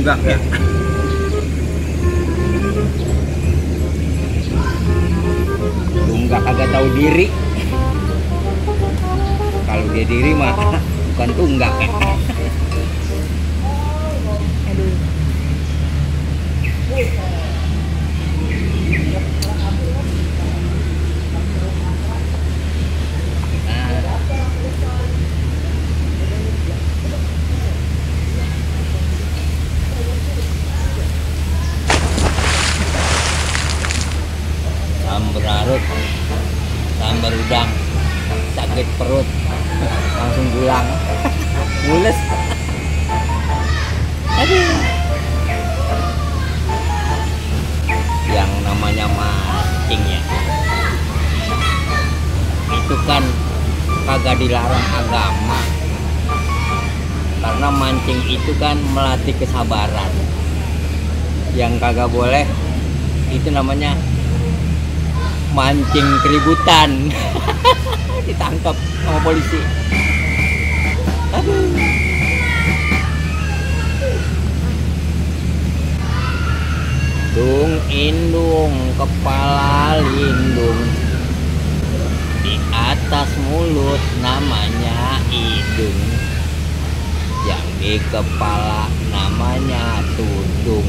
tunggak ya. Tunggak kagak tahu diri. Kalau dia diri mah bukan tunggak ya. Aduh. Berarut, sambar udang, sakit perut, langsung pulang, mules. Aduh. Yang namanya mancing ya, itu kan kagak dilarang agama, karena mancing itu kan melatih kesabaran. Yang kagak boleh itu namanya mancing keributan. Ditangkap sama polisi. Aduh. Dung indung kepala lindung, di atas mulut namanya hidung, yang di kepala namanya tudung.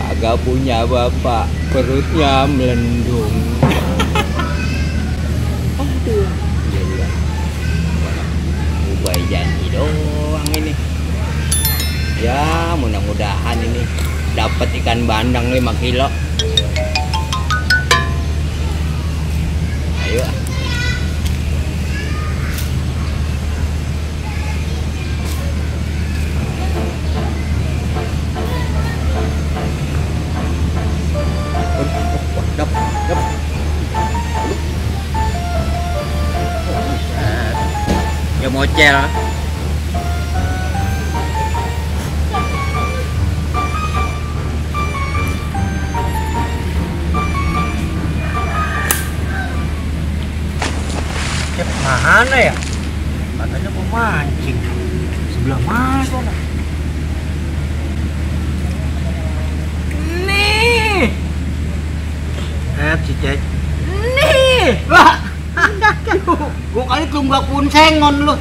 Agak punya bapak, perutnya melendung. Aduh, iya. Ubay janji doang ini. Ya, mudah-mudahan ini dapat ikan bandeng 5 kilo. Ayo. Ya mocel. Cep mana ya? Katanya mau mancing. Sebelah mana sana? Nih. Si Cep. Nih. Lah. Gua kali tunggak punsengon lu.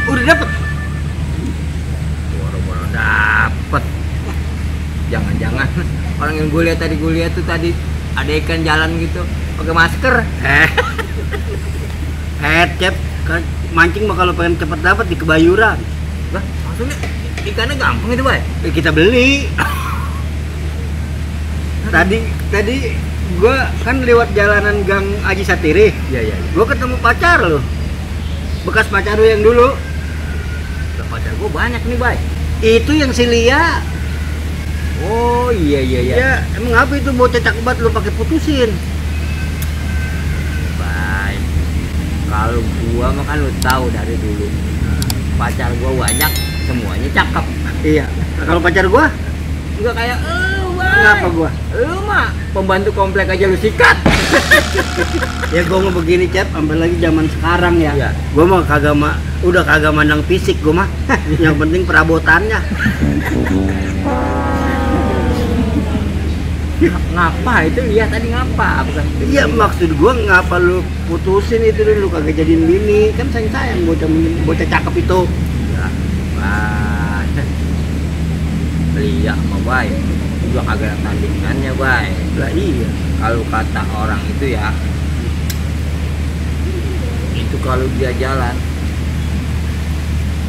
Udah dapet. Boro-boro dapet. Jangan-jangan orang yang gue lihat tuh tadi ada ikan jalan gitu pakai masker. Cep, mancing mah kalau pengen cepet dapat di Kebayuran. Lah, maksudnya ikannya gampang itu, Bay? Kita beli. Tadi gua kan lewat jalanan Gang Aji Satiri. Iya. Gua ketemu pacar lo. Bekas pacar lu yang dulu. Pacar gua banyak nih, Bay. Itu yang si Lia. Oh, iya. Ya, emang apa itu bocah cakep banget lu pakai putusin? Bay. Kalau gua mah kan lu tahu dari dulu. Pacar gua banyak, semuanya cakep. Iya. Kalau pacar gua juga kayak kenapa gua? Lu mah pembantu komplek aja lu sikat. Ya gua mau begini, Cep, sampai lagi zaman sekarang ya. Iya. Gua mah udah kagak mandang fisik gua mah. Yang penting perabotannya. Ngapa itu? Iya tadi ngapa? Iya maksud gua ngapa lu putusin itu dulu kagak jadiin bini? Kan sayang bocah cakep itu. Ya, Lia sama Bay juga kagak tandingannya, Bay. Lah iya, kalau kata orang itu ya, itu kalau dia jalan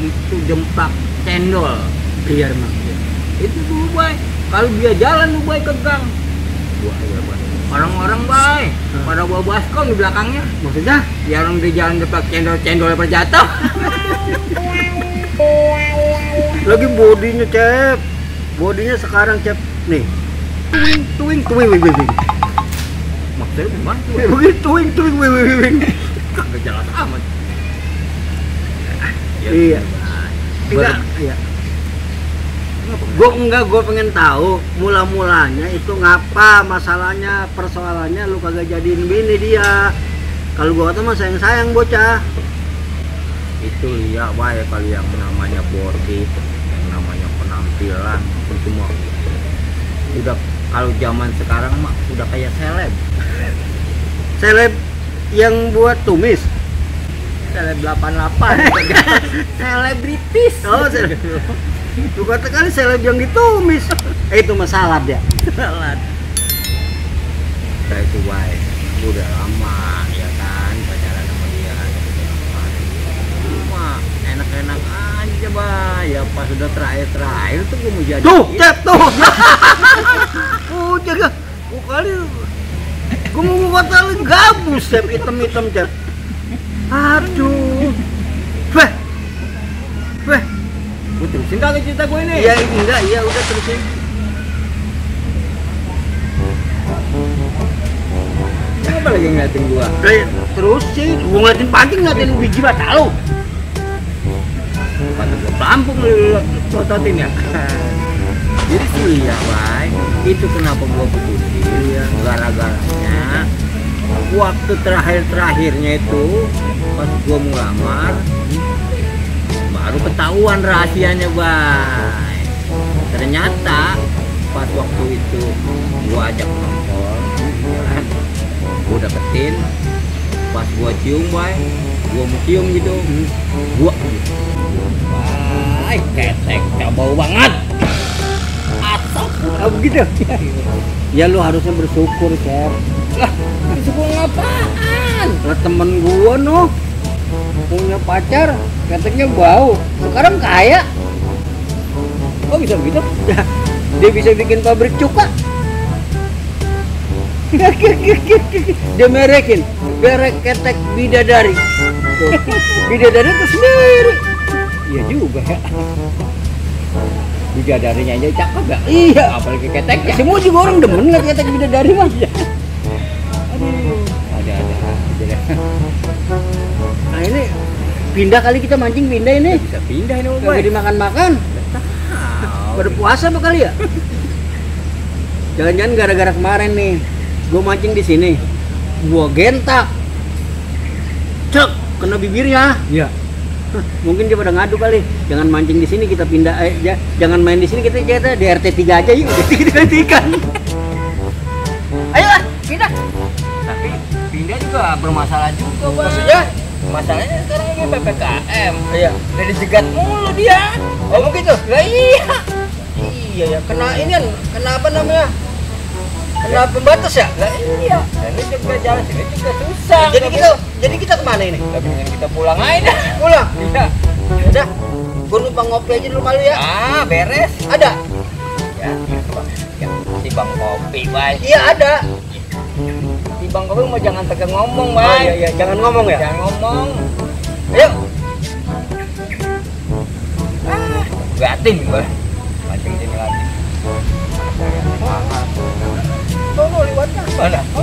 itu jempak cendol. Iya maksudnya. Itu tuh, Bay. Kalau dia jalan lu, Bay, ke gang. Orang-orang, Bay, pada bawa baskom di belakangnya. Maksudnya? Ya orang dia jalan jempak cendol jatuh. Lagi bodinya, Cep. Bodinya sekarang, Cep, nih. Tuing. Maksudnya gimana? Begitu, tuing. Kagak jelas amat. Iya. Iya. Gue pengen tahu mula-mulanya itu ngapa masalahnya, persoalannya lu kagak jadiin bini dia. Kalau gue kata mah sayang bocah. Itu lihat baik kali yang namanya body, yang namanya penampilan, itu semua udah, kalau zaman sekarang mah udah kayak seleb. Seleb yang buat tumis. Seleb 88. Selebritis. Oh, seleb. Lu katakan seleb yang ditumis. Itu masalah dia. Salad. Kayak itu baik. Udah lama ya kan pacaran sama dia. Cuma enak-enak aja bah. Ya pas udah terakhir tuh gue mau jadi. Tuh, Cep, tuh. Oh, jaga. Oh, kali. Gue mau batalin gabus, Cep, hitam-hitam, Cep. Aduh. Weh. Gue terusin kagak cerita gue ini? Iya, enggak, iya udah terusin. Kenapa lagi ngeliatin gua? Terusin, gue ngeliatin pancing, ngeliatin biji bata lo. Kata gua pelampung lu tototin ya. Jadi sih ya baik, itu kenapa gua putusin ya, gara-garanya waktu terakhirnya itu pas gua mau lamar baru ketahuan rahasianya baik. Ternyata pas waktu itu gua ajak nongkrong ya kan, gua deketin, pas gua cium baik, gua mau cium gitu, gua baik keteknya bau banget. Oh begitu? Ya lu harusnya bersyukur, Cep. Lah, bersyukur ngapaan? Lah temen gua noh punya pacar, keteknya bau. Sekarang kaya. Kok bisa begitu? Dia bisa bikin pabrik cuka. Dia merek ketek bidadari. Tuh, bidadari itu sendiri. Iya juga ya. Bidadarinya aja cakep gak? Iya. Apalagi keteknya. Semua juga orang demen liat ketek bidadari mah. Aduh, ada. Nah ini pindah kali kita mancing pindah ini. Bisa pindah ini Gak jadi makan-makan. Pada puasa apa kali ya? Jangan-jangan gara-gara kemarin nih, gue mancing di sini, gue gentak, cek, kena bibirnya. Iya. Mungkin dia pada ngadu kali, jangan mancing di sini kita pindah, jangan main di sini kita di RT 3 aja yuk, kita gantikan. Ayo lah, pindah. Tapi pindah juga bermasalah juga, Bang. Maksudnya? Masalahnya sekarang ini PPKM. Iya. Udah dijegat mulu dia. Oh begitu? Lah iya. Iya ya, kena ini kan, kena apa namanya? Kena pembatas ya? Lah iya. Ini juga jalan sini juga susah. Jadi kita kemana ini? Tapi kita pulang aja dah. Pulang. Iya. Udah, gue numpang ngopi aja dulu kali ya. Ah, beres. Ada? Ya, gitu Bang. Ya, si Bang Kopi, Bay. Iya ada. Si Bang Kopi mau jangan tegang ngomong, Oh, Bay. iya, jangan ngomong ya. Jangan ngomong. Ayo. Gatin gue. Mancing sini lagi. Sono lewatnya. Mana? Oh